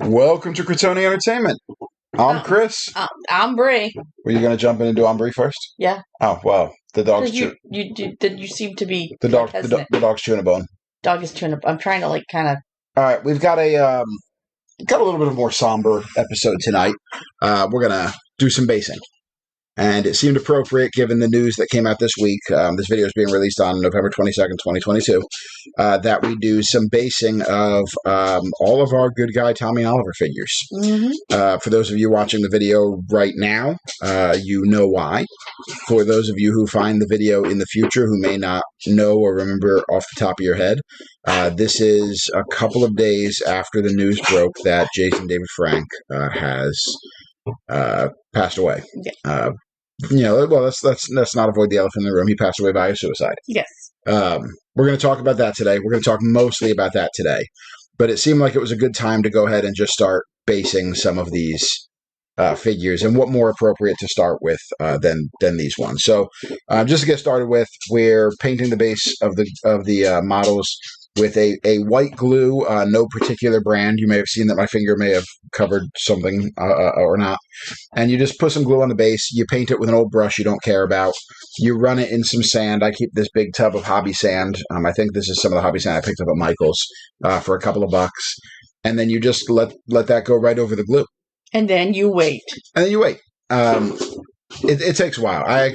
Welcome to Cretoni Entertainment. I'm Chris. I'm Brie. Were you going to jump in and do I'm Brie first? Yeah. Oh, well, the dog's chewing. You seem to be The dog's chewing a bone. Dog is chewing up. I'm trying to kind of. All right, we've got a little bit of a more somber episode tonight. We're gonna do some basing. And it seemed appropriate given the news that came out this week. This video is being released on November 22nd, 2022, that we do some basing of all of our good guy Tommy Oliver figures. Mm-hmm. For those of you watching the video right now, you know why. For those of you who find the video in the future who may not know or remember off the top of your head, this is a couple of days after the news broke that Jason David Frank has passed away. Yeah. Well, let's not avoid the elephant in the room. He passed away by suicide. Yes. We're going to talk about that today. We're going to talk mostly about that today. But it seemed like it was a good time to go ahead and just start basing some of these figures, and what more appropriate to start with than these ones. So, just to get started with, we're painting the base of the models with a white glue, no particular brand. You may have seen that my finger may have covered something or not. And you just put some glue on the base. You paint it with an old brush you don't care about. You run it in some sand. I keep this big tub of hobby sand. I think this is some of the hobby sand I picked up at Michael's for a couple of bucks. And then you just let that go right over the glue. And then you wait. It takes a while. I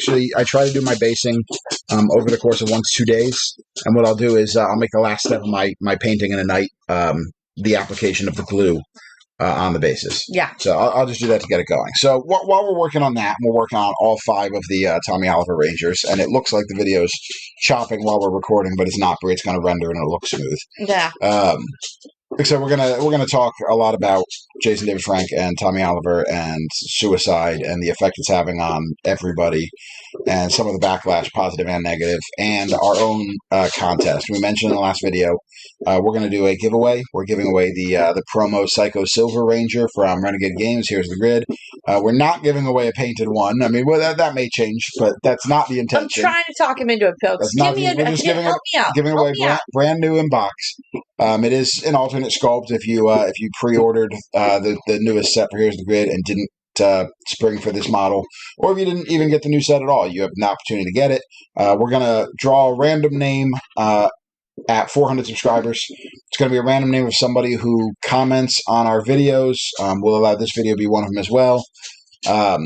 try to do my basing over the course of 1 to 2 days, and what I'll do is I'll make the last step of my painting in a night, the application of the glue on the bases. Yeah. So I'll just do that to get it going. So while we're working on that, we're working on all 5 of the Tommy Oliver Rangers, and it looks like the video's chopping while we're recording, but it's not. It's going to render and it'll look smooth. Yeah. So we're gonna talk a lot about Jason David Frank and Tommy Oliver and suicide and the effect it's having on everybody, and some of the backlash, positive and negative, and our own contest. We mentioned in the last video we're gonna do a giveaway. We're giving away the promo Psycho Silver Ranger from Renegade Games. Here's the grid. We're not giving away a painted one. I mean, well, that may change, but that's not the intention. I'm trying to talk him into it, folks. We're just giving away brand new in box. It is an alternate sculpt if you pre-ordered the newest set for Here's the Grid and didn't spring for this model, or if you didn't even get the new set at all, you have an opportunity to get it. We're going to draw a random name at 400 subscribers. It's going to be a random name of somebody who comments on our videos. We'll allow this video to be one of them as well. I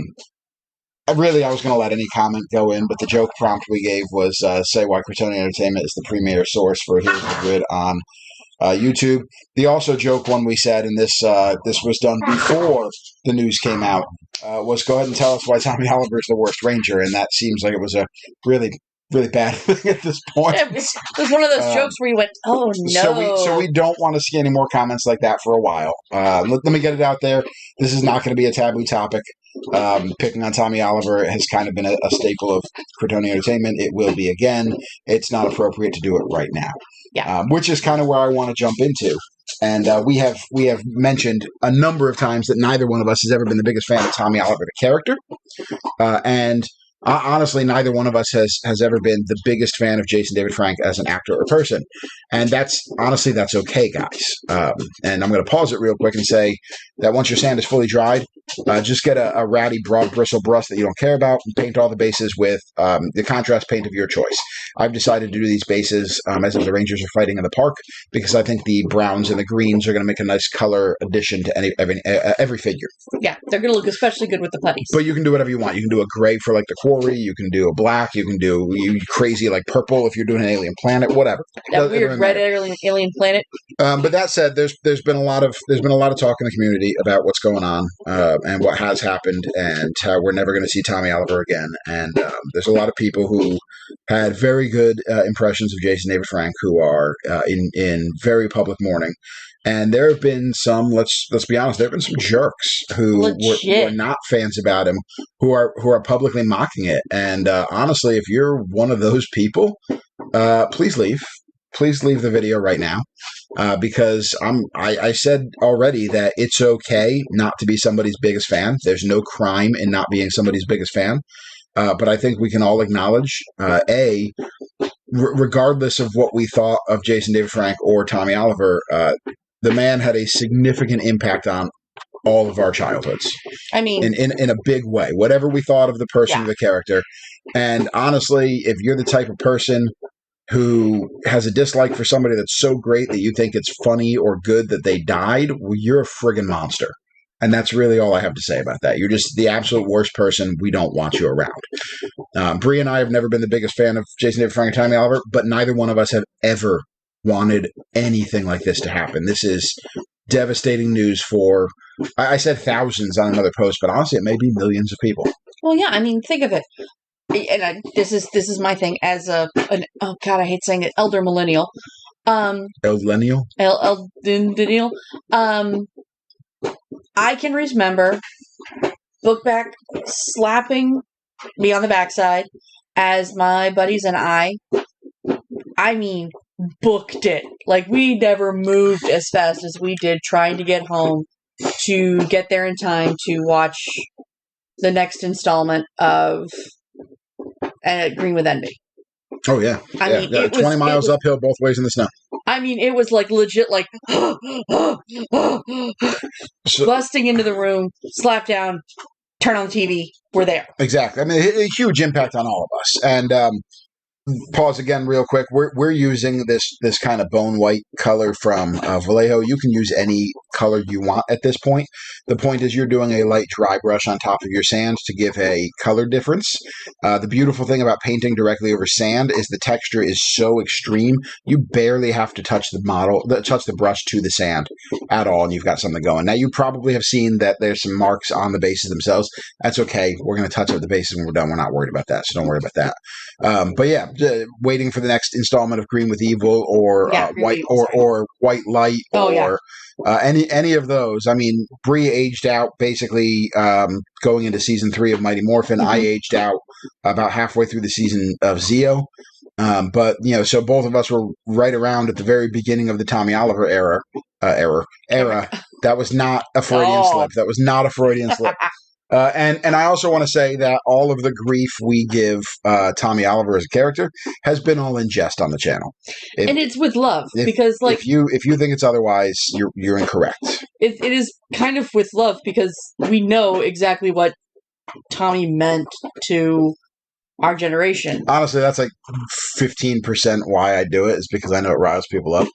was going to let any comment go in, but the joke prompt we gave was say why Cretoni Entertainment is the premier source for Here's the Grid on YouTube. The also joke one we said, and this was done before the news came out, was go ahead and tell us why Tommy Oliver is the worst Ranger, and that seems like it was a really, really bad thing at this point. It was one of those jokes where you went, oh no. So we don't want to see any more comments like that for a while. Let me get it out there. This is not going to be a taboo topic. Picking on Tommy Oliver has kind of been a staple of Cretoni Entertainment. It will be again. It's not appropriate to do it right now. Yeah. Which is kind of where I want to jump into. And we have mentioned a number of times that neither one of us has ever been the biggest fan of Tommy Oliver, the character. And honestly, neither one of us has ever been the biggest fan of Jason David Frank as an actor or person. And that's okay, guys. And I'm going to pause it real quick and say that once your sand is fully dried, just get a ratty, broad bristle brush that you don't care about and paint all the bases with the contrast paint of your choice. I've decided to do these bases as if the Rangers are fighting in the park, because I think the browns and the greens are going to make a nice color addition to every figure. Yeah, they're going to look especially good with the putties. But you can do whatever you want. You can do a gray for like the quarry. You can do a black. You can do crazy like purple if you're doing an alien planet. Whatever. That weird red alien planet. But that said, there's been a lot of talk in the community about what's going on and what has happened, and how we're never going to see Tommy Oliver again. And there's a lot of people who had very good impressions of Jason David Frank who are in very public mourning. And there have been some, let's be honest, there have been some jerks who were not fans about him, who are publicly mocking it. And honestly, if you're one of those people, please leave. Please leave the video right now, because I said already that it's okay not to be somebody's biggest fan. There's no crime in not being somebody's biggest fan. But I think we can all acknowledge, regardless of what we thought of Jason David Frank or Tommy Oliver, the man had a significant impact on all of our childhoods. I mean, in a big way. Whatever we thought of the person or the character, and honestly, if you're the type of person who has a dislike for somebody that's so great that you think it's funny or good that they died, well, you're a friggin' monster. And that's really all I have to say about that. You're just the absolute worst person. We don't want you around. Bree and I have never been the biggest fan of Jason David Frank and Tommy Oliver, but neither one of us have ever wanted anything like this to happen. This is devastating news for, I said thousands on another post, but honestly, it may be millions of people. Well, yeah, I mean, think of it. And this is my thing as oh God, I hate saying it, elder millennial. Millennial? Millennial. I can remember Bookback slapping me on the backside as my buddies and I mean, booked it. Like, we never moved as fast as we did trying to get home to get there in time to watch the next installment of Green with Envy. Oh, yeah. I mean, it 20 miles uphill both ways in the snow. I mean, it was like legit, like, busting into the room, slap down, turn on the TV, we're there. Exactly. I mean, a huge impact on all of us. And pause again real quick. We're using this kind of bone white color from Vallejo. You can use any color you want at this point. The point is you're doing a light dry brush on top of your sand to give a color difference. The beautiful thing about painting directly over sand is the texture is so extreme, you barely have to touch the brush to the sand at all, and you've got something going. Now, you probably have seen that there's some marks on the bases themselves. That's okay. We're going to touch up the bases when we're done. We're not worried about that, so don't worry about that. But yeah, waiting for the next installment of Green with Evil or White or White Light or any of those. I mean, Bree aged out basically going into season 3 of Mighty Morphin. I aged out about halfway through the season of Zeo. But so both of us were right around at the very beginning of the Tommy Oliver era. That was not a Freudian slip. That was not a Freudian slip. And I also want to say that all of the grief we give Tommy Oliver as a character has been all in jest on the channel, and it's with love because, like, if you think it's otherwise, you're incorrect. It is kind of with love because we know exactly what Tommy meant to our generation. Honestly, that's like 15% why I do it is because I know it riles people up.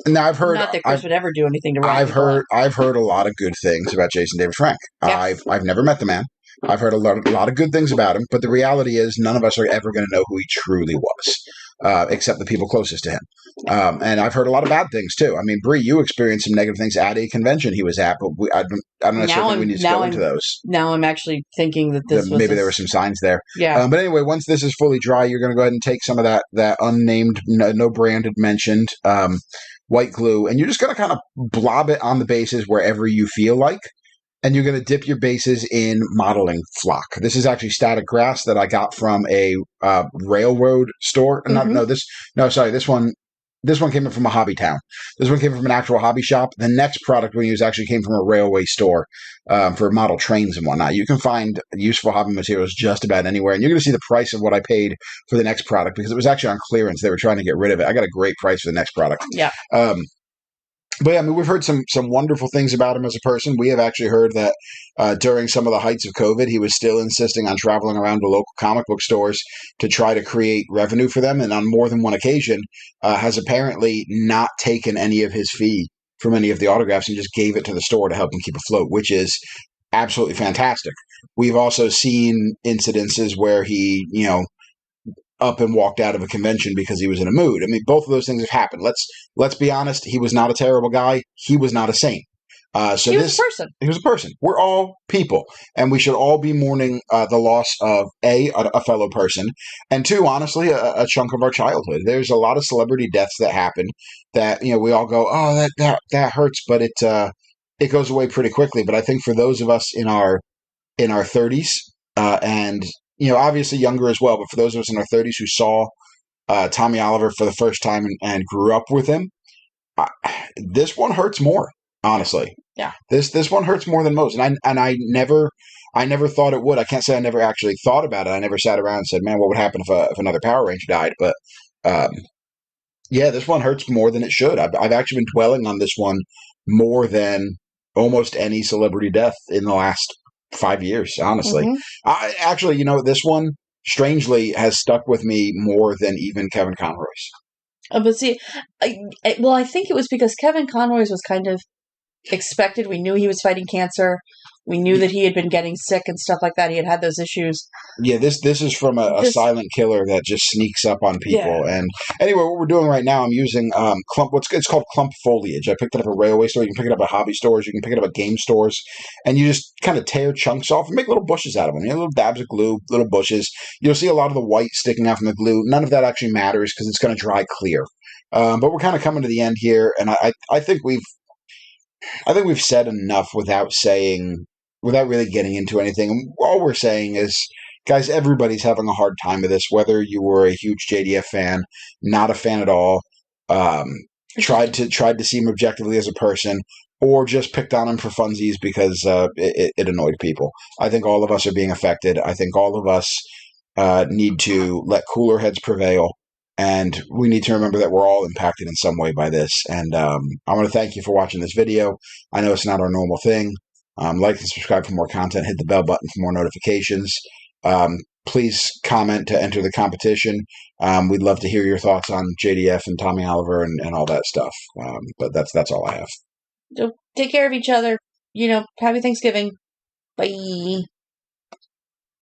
Now I've heard not that Chris would ever do anything to rile people up. I've heard a lot of good things about Jason David Frank. Yeah. I've never met the man. I've heard a lot of good things about him, but the reality is none of us are ever going to know who he truly was, except the people closest to him. And I've heard a lot of bad things too. I mean, Bree, you experienced some negative things at a convention he was at, but I don't necessarily think we need to go into those. Now I'm actually thinking that maybe there were some signs there. Yeah. But anyway, once this is fully dry, you're going to go ahead and take some of that unnamed, no branded mentioned white glue, and you're just going to kind of blob it on the bases wherever you feel like. And you're going to dip your bases in modeling flock. This is actually static grass that I got from a railroad store. This one came in from a hobby town. This one came from an actual hobby shop. The next product we use actually came from a railway store for model trains and whatnot. You can find useful hobby materials just about anywhere. And you're going to see the price of what I paid for the next product because it was actually on clearance. They were trying to get rid of it. I got a great price for the next product. Yeah. But yeah, I mean, we've heard some wonderful things about him as a person. We have actually heard that during some of the heights of COVID, he was still insisting on traveling around to local comic book stores to try to create revenue for them. And on more than one occasion, has apparently not taken any of his fee from any of the autographs and just gave it to the store to help him keep afloat, which is absolutely fantastic. We've also seen incidences where he, up and walked out of a convention because he was in a mood. I mean, both of those things have happened. Let's be honest. He was not a terrible guy. He was not a saint. He was a person. He was a person. We're all people, and we should all be mourning the loss of a fellow person, and two, honestly, a chunk of our childhood. There's a lot of celebrity deaths that happen that we all go, oh, that hurts, but it goes away pretty quickly. But I think for those of us in our 30s and obviously younger as well, but for those of us in our 30s who saw Tommy Oliver for the first time and grew up with him, this one hurts more, honestly. Yeah. This one hurts more than most. And I never thought it would. I can't say I never actually thought about it. I never sat around and said, man, what would happen if another Power Ranger died? But Yeah, this one hurts more than it should. I've actually been dwelling on this one more than almost any celebrity death in the last 5 years, honestly. Mm-hmm. Actually, this one strangely has stuck with me more than even Kevin Conroy's. But see, I think it was because Kevin Conroy's was kind of expected. We knew he was fighting cancer. We knew that he had been getting sick and stuff like that. He had those issues. Yeah, this is from a silent killer that just sneaks up on people. Yeah. And anyway, what we're doing right now, I'm using clump. It's called clump foliage. I picked it up at a railway store. You can pick it up at hobby stores. You can pick it up at game stores, and you just kind of tear chunks off and make little bushes out of them. Little dabs of glue, little bushes. You'll see a lot of the white sticking out from the glue. None of that actually matters because it's going to dry clear. But we're kind of coming to the end here, and I think we've said enough without really getting into anything. All we're saying is, guys, everybody's having a hard time with this. Whether you were a huge JDF fan, not a fan at all, tried to see him objectively as a person, or just picked on him for funsies because it annoyed people. I think all of us are being affected. I think all of us need to let cooler heads prevail. And we need to remember that we're all impacted in some way by this. And I want to thank you for watching this video. I know it's not our normal thing. Like and subscribe for more content. Hit the bell button for more notifications. Please comment to enter the competition. We'd love to hear your thoughts on JDF and Tommy Oliver and all that stuff. But that's all I have. So take care of each other. Happy Thanksgiving. Bye.